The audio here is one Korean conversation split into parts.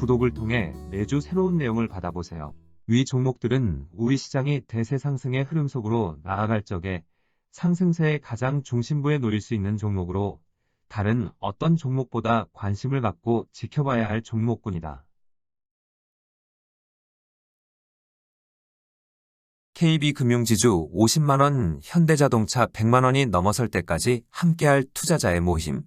구독을 통해 매주 새로운 내용을 받아보세요. 위 종목들은 우리 시장이 대세 상승의 흐름 속으로 나아갈 적에 상승세의 가장 중심부에 놓일 수 있는 종목으로 다른 어떤 종목보다 관심을 갖고 지켜봐야 할 종목군이다. KB금융지주 50만원, 현대자동차 100만원이 넘어설 때까지 함께할 투자자의 모임.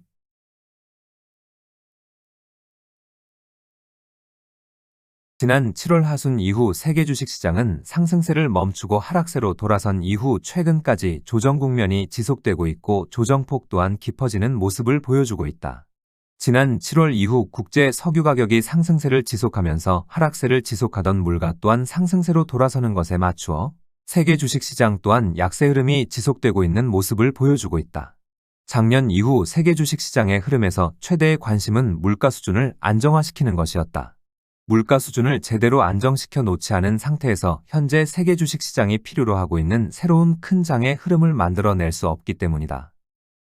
지난 7월 하순 이후 세계 주식시장은 상승세를 멈추고 하락세로 돌아선 이후 최근까지 조정 국면이 지속되고 있고 조정폭 또한 깊어지는 모습을 보여주고 있다. 지난 7월 이후 국제 석유 가격이 상승세를 지속하면서 하락세를 지속하던 물가 또한 상승세로 돌아서는 것에 맞추어 세계 주식시장 또한 약세 흐름이 지속되고 있는 모습을 보여주고 있다. 작년 이후 세계 주식시장의 흐름에서 최대의 관심은 물가 수준을 안정화시키는 것이었다. 물가 수준을 제대로 안정시켜 놓지 않은 상태에서 현재 세계 주식시장이 필요로 하고 있는 새로운 큰 장의 흐름을 만들어낼 수 없기 때문이다.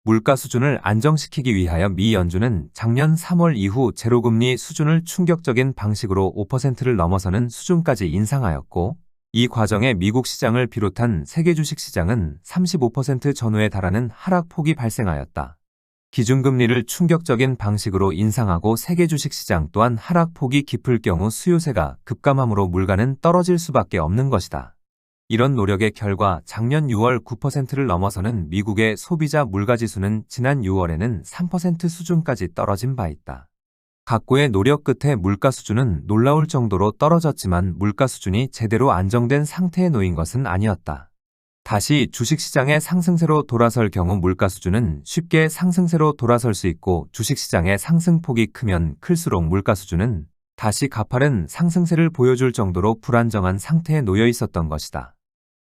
물가 수준을 안정시키기 위하여 미 연준은 작년 3월 이후 제로금리 수준을 충격적인 방식으로 5%를 넘어서는 수준까지 인상하였고, 이 과정에 미국 시장을 비롯한 세계 주식시장은 35% 전후에 달하는 하락폭이 발생하였다. 기준금리를 충격적인 방식으로 인상하고 세계 주식시장 또한 하락폭이 깊을 경우 수요세가 급감함으로 물가는 떨어질 수밖에 없는 것이다. 이런 노력의 결과 작년 6월 9%를 넘어서는 미국의 소비자 물가지수는 지난 6월에는 3% 수준까지 떨어진 바 있다. 각고의 노력 끝에 물가 수준은 놀라울 정도로 떨어졌지만 물가 수준이 제대로 안정된 상태에 놓인 것은 아니었다. 다시 주식시장의 상승세로 돌아설 경우 물가 수준은 쉽게 상승세로 돌아설 수 있고 주식시장의 상승폭이 크면 클수록 물가 수준은 다시 가파른 상승세를 보여줄 정도로 불안정한 상태에 놓여 있었던 것이다.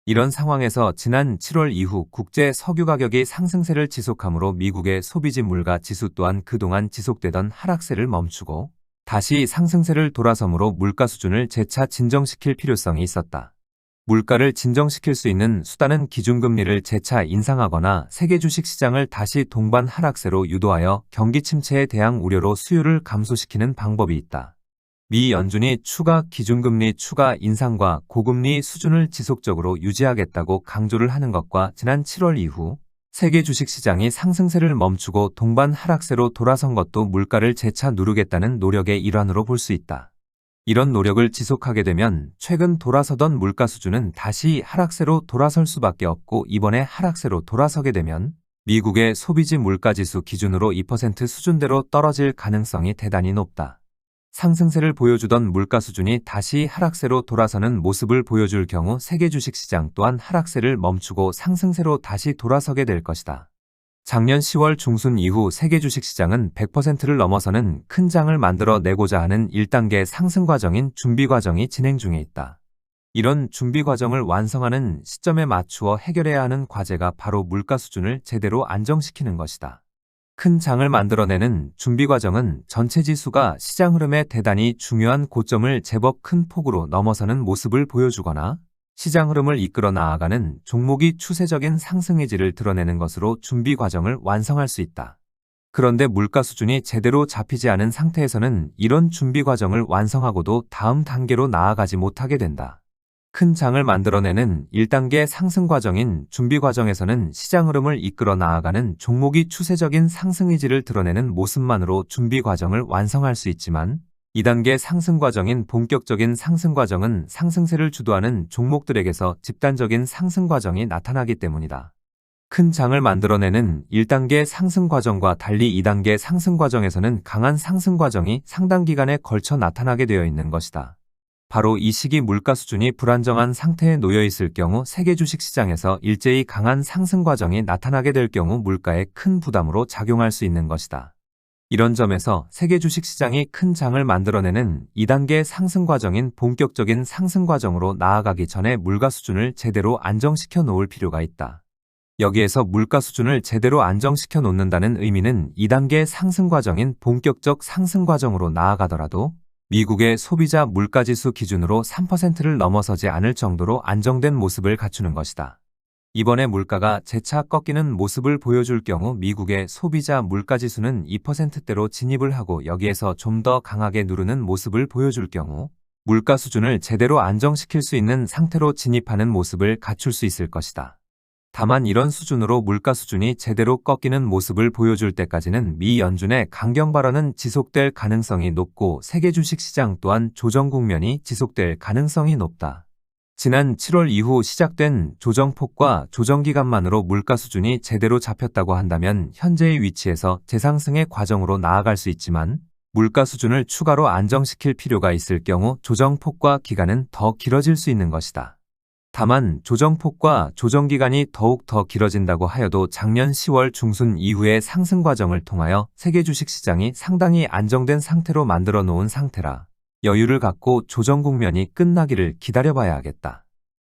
이런 상황에서 지난 7월 이후 국제 석유 가격이 상승세를 지속하므로 미국의 소비지 물가 지수 또한 그동안 지속되던 하락세를 멈추고 다시 상승세를 돌아서므로 물가 수준을 재차 진정시킬 필요성이 있었다. 물가를 진정시킬 수 있는 수단은 기준금리를 재차 인상하거나 세계 주식시장을 다시 동반 하락세로 유도하여 경기 침체에 대한 우려로 수요를 감소시키는 방법이 있다. 미 연준이 추가 기준금리 추가 인상과 고금리 수준을 지속적으로 유지하겠다고 강조를 하는 것과 지난 7월 이후 세계 주식시장이 상승세를 멈추고 동반 하락세로 돌아선 것도 물가를 재차 누르겠다는 노력의 일환으로 볼 수 있다. 이런 노력을 지속하게 되면 최근 돌아서던 물가 수준은 다시 하락세로 돌아설 수밖에 없고 이번에 하락세로 돌아서게 되면 미국의 소비지 물가지수 기준으로 2% 수준대로 떨어질 가능성이 대단히 높다. 상승세를 보여주던 물가 수준이 다시 하락세로 돌아서는 모습을 보여줄 경우 세계 주식시장 또한 하락세를 멈추고 상승세로 다시 돌아서게 될 것이다. 작년 10월 중순 이후 세계 주식시장은 100%를 넘어서는 큰 장을 만들어 내고자 하는 1단계 상승 과정인 준비 과정이 진행 중에 있다. 이런 준비 과정을 완성하는 시점에 맞추어 해결해야 하는 과제가 바로 물가 수준을 제대로 안정시키는 것이다. 큰 장을 만들어내는 준비 과정은 전체 지수가 시장 흐름에 대단히 중요한 고점을 제법 큰 폭으로 넘어서는 모습을 보여주거나 시장 흐름을 이끌어 나아가는 종목이 추세적인 상승 의지를 드러내는 것으로 준비 과정을 완성할 수 있다. 그런데 물가 수준이 제대로 잡히지 않은 상태에서는 이런 준비 과정을 완성하고도 다음 단계로 나아가지 못하게 된다. 큰 장을 만들어내는 1단계 상승 과정인 준비 과정에서는 시장 흐름을 이끌어 나아가는 종목이 추세적인 상승 의지를 드러내는 모습만으로 준비 과정을 완성할 수 있지만 2단계 상승 과정인 본격적인 상승 과정은 상승세를 주도하는 종목들에게서 집단적인 상승 과정이 나타나기 때문이다. 큰 장을 만들어내는 1단계 상승 과정과 달리 2단계 상승 과정에서는 강한 상승 과정이 상당 기간에 걸쳐 나타나게 되어 있는 것이다. 바로 이 시기 물가 수준이 불안정한 상태에 놓여 있을 경우 세계 주식시장에서 일제히 강한 상승 과정이 나타나게 될 경우 물가에 큰 부담으로 작용할 수 있는 것이다. 이런 점에서 세계 주식시장이 큰 장을 만들어내는 2단계 상승 과정인 본격적인 상승 과정으로 나아가기 전에 물가 수준을 제대로 안정시켜 놓을 필요가 있다. 여기에서 물가 수준을 제대로 안정시켜 놓는다는 의미는 2단계 상승 과정인 본격적 상승 과정으로 나아가더라도 미국의 소비자 물가지수 기준으로 3%를 넘어서지 않을 정도로 안정된 모습을 갖추는 것이다. 이번에 물가가 재차 꺾이는 모습을 보여줄 경우 미국의 소비자 물가지수는 2%대로 진입을 하고 여기에서 좀 더 강하게 누르는 모습을 보여줄 경우 물가 수준을 제대로 안정시킬 수 있는 상태로 진입하는 모습을 갖출 수 있을 것이다. 다만 이런 수준으로 물가 수준이 제대로 꺾이는 모습을 보여줄 때까지는 미 연준의 강경 발언은 지속될 가능성이 높고 세계 주식시장 또한 조정 국면이 지속될 가능성이 높다. 지난 7월 이후 시작된 조정폭과 조정기간만으로 물가 수준이 제대로 잡혔다고 한다면 현재의 위치에서 재상승의 과정으로 나아갈 수 있지만 물가 수준을 추가로 안정시킬 필요가 있을 경우 조정폭과 기간은 더 길어질 수 있는 것이다. 다만 조정폭과 조정기간이 더욱 더 길어진다고 하여도 작년 10월 중순 이후의 상승 과정을 통하여 세계 주식시장이 상당히 안정된 상태로 만들어 놓은 상태라 여유를 갖고 조정 국면이 끝나기를 기다려봐야 하겠다.